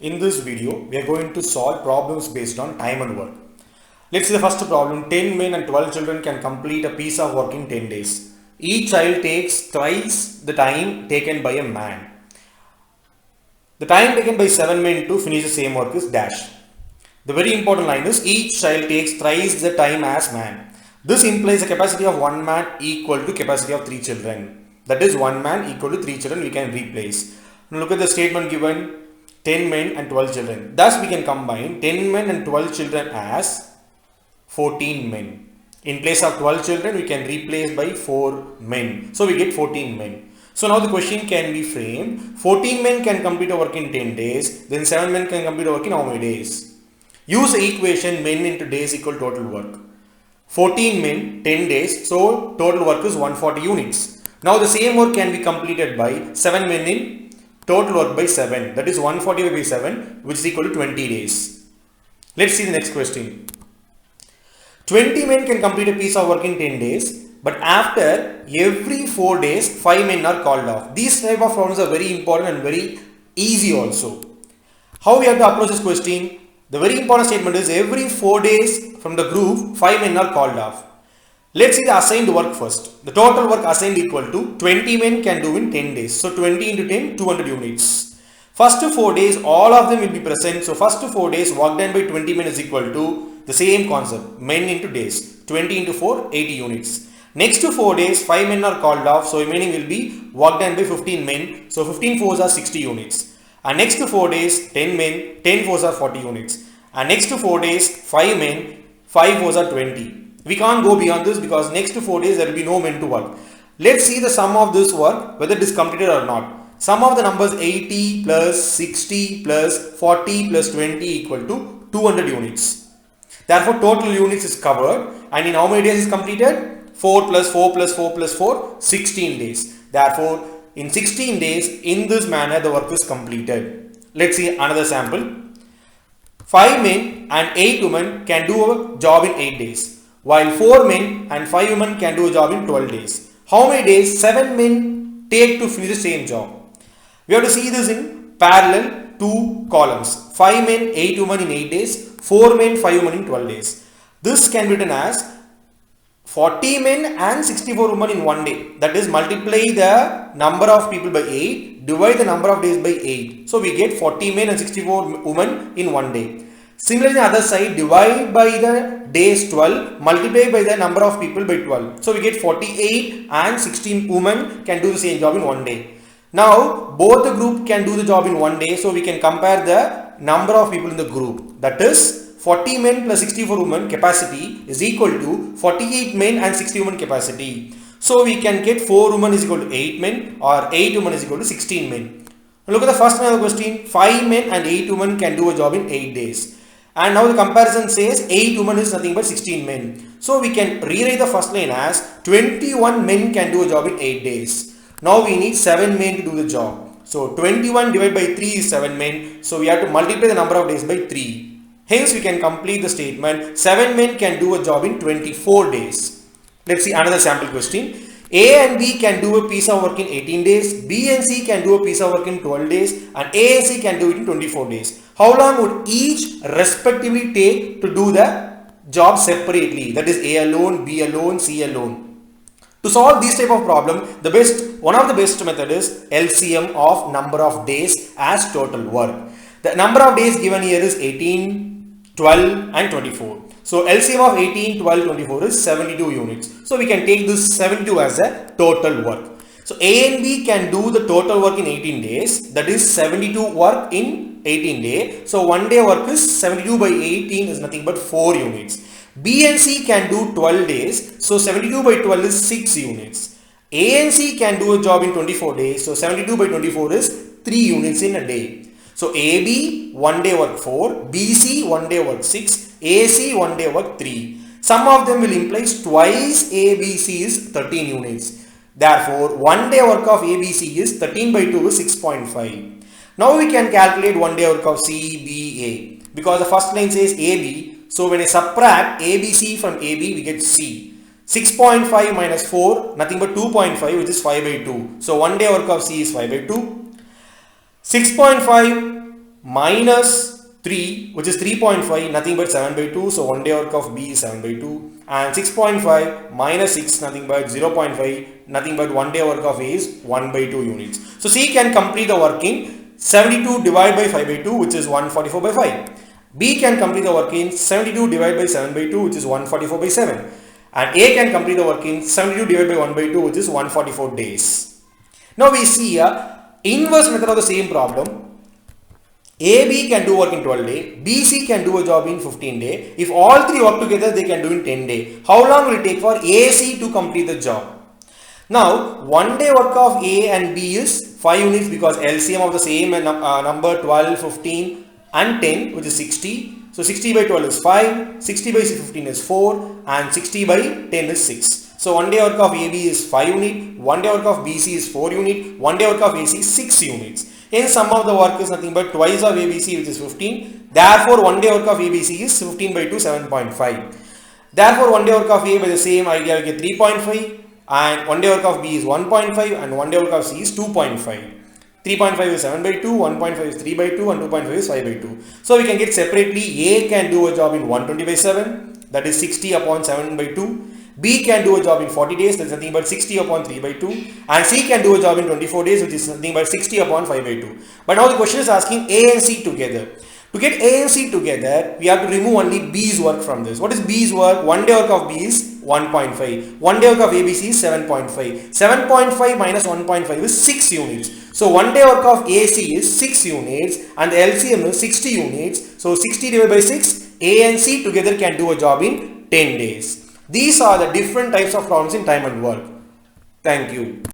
In this video, we are going to solve problems based on time and work. Let's see the first problem. 10 men and 12 children can complete a piece of work in 10 days. Each child takes twice the time taken by a man. The time taken by 7 men to finish the same work is dash. The very important line is each child takes thrice the time as man. This implies a capacity of 1 man equal to capacity of 3 children. That is 1 man equal to 3 children we can replace. Now look at the statement given. 10 men and 12 children. Thus we can combine 10 men and 12 children as 14 men. In place of 12 children we can replace by 4 men. So we get 14 men. So now the question can be framed. 14 men can complete a work in 10 days. Then 7 men can complete a work in how many days? Use the equation men into days equal total work. 14 men, 10 days. So total work is 140 units. Now the same work can be completed by 7 men in total work by 7, that is 140 by 7, which is equal to 20 days. Let's see the next question. 20 men can complete a piece of work in 10 days, but after every 4 days, 5 men are called off. These type of problems are very important and very easy also. How we have to approach this question? The very important statement is every 4 days from the group, 5 men are called off. Let's see the assigned work first. The total work assigned equal to 20 men can do in 10 days. So 20 into 10, 200 units. First 4 days, all of them will be present. So first 4 days work done by 20 men is equal to the same concept. Men into days. 20 into 4, 80 units. Next 4 days, 5 men are called off. So remaining will be work done by 15 men. So 15 fours are 60 units. And next 4 days, 10 men, 10 fours are 40 units. And next 4 days, 5 men, 5 fours are 20. We can't go beyond this because next 4 days there will be no men to work. Let's see the sum of this work, whether it is completed or not. Sum of the numbers 80 plus 60 plus 40 plus 20 equal to 200 units. Therefore, total units is covered. And in how many days is completed? 4 plus 4 plus 4 plus 4, 16 days. Therefore, in 16 days, in this manner, the work is completed. Let's see another sample. 5 men and 8 women can do a job in 8 days. While 4 men and 5 women can do a job in 12 days. How many days 7 men take to finish the same job? We have to see this in parallel 2 columns. 5 men, 8 women in 8 days. 4 men, 5 women in 12 days. This can be written as 40 men and 64 women in 1 day. That is, multiply the number of people by 8, divide the number of days by 8. So we get 40 men and 64 women in 1 day. Similarly, the other side, divide by the days 12, multiply by the number of people by 12. So we get 48 and 16 women can do the same job in 1 day. Now, both the group can do the job in 1 day. So we can compare the number of people in the group. That is, 40 men plus 64 women capacity is equal to 48 men and 60 women capacity. So we can get 4 women is equal to 8 men or 8 women is equal to 16 men. Now look at the first one of the question. 5 men and 8 women can do a job in 8 days. And now the comparison says 8 women is nothing but 16 men. So we can rewrite the first line as 21 men can do a job in 8 days. Now we need 7 men to do the job. So 21 divided by 3 is 7 men. So we have to multiply the number of days by 3. Hence we can complete the statement 7 men can do a job in 24 days. Let's see another sample question. A and B can do a piece of work in 18 days. B and C can do a piece of work in 12 days. And A and C can do it in 24 days. How long would each respectively take to do the job separately? That is A alone, B alone, C alone. To solve this type of problem, one of the best method is LCM of number of days as total work. The number of days given here is 18, 12 and 24. So LCM of 18, 12, 24 is 72 units. So we can take this 72 as a total work. So A and B can do the total work in 18 days. That is 72 work in 18 days. So 1 day work is 72 by 18 is nothing but 4 units. B and C can do 12 days. So 72 by 12 is 6 units. A and C can do a job in 24 days. So 72 by 24 is 3 units in a day. So AB 1 day work 4, BC 1 day work 6, AC 1 day work 3. Sum of them will imply twice ABC is 13 units. Therefore, 1 day work of ABC is 13 by 2 is 6.5. Now we can calculate 1 day work of CBA because the first line says AB. So when I subtract ABC from AB, we get C. 6.5 minus 4, nothing but 2.5, which is 5 by 2. So 1 day work of C is 5 by 2. 6.5 minus 3, which is 3.5, nothing but 7 by 2. So 1 day work of B is 7 by 2. And 6.5 minus 6, nothing but 0.5, nothing but 1 day work of A is 1 by 2 units. So C can complete the work in 72 divided by 5 by 2, which is 144 by 5. B can complete the work in 72 divided by 7 by 2, which is 144 by 7. And A can complete the work in 72 divided by 1 by 2, which is 144 days. Now we see a inverse method of the same problem. AB can do work in 12 days, BC can do a job in 15 days. If all three work together, they can do in 10 days. How long will it take for AC to complete the job? Now, 1 day work of A and B is 5 units because LCM of the same number 12, 15 and 10, which is 60. So 60 by 12 is 5, 60 by 15 is 4 and 60 by 10 is 6. So 1 day work of AB is 5 unit, 1 day work of BC is 4 unit, 1 day work of AC is 6 units. Hence sum of the work is nothing but twice of ABC, which is 15. Therefore 1 day work of ABC is 15 by 2, 7.5. Therefore 1 day work of A by the same idea we get 3.5 and 1 day work of B is 1.5 and 1 day work of C is 2.5. 3.5 is 7 by 2, 1.5 is 3 by 2 and 2.5 is 5 by 2. So we can get separately A can do a job in 120 by 7, that is 60 upon 7 by 2. B can do a job in 40 days, that is nothing but 60 upon 3 by 2. And C can do a job in 24 days, which is nothing but 60 upon 5 by 2. But now the question is asking A and C together. To get A and C together, we have to remove only B's work from this. What is B's work? 1 day work of B is 1.5. 1 day work of ABC is 7.5. 7.5 minus 1.5 is 6 units. So 1 day work of AC is 6 units and the LCM is 60 units. So 60 divided by 6, A and C together can do a job in 10 days. These are the different types of problems in time and work. Thank you.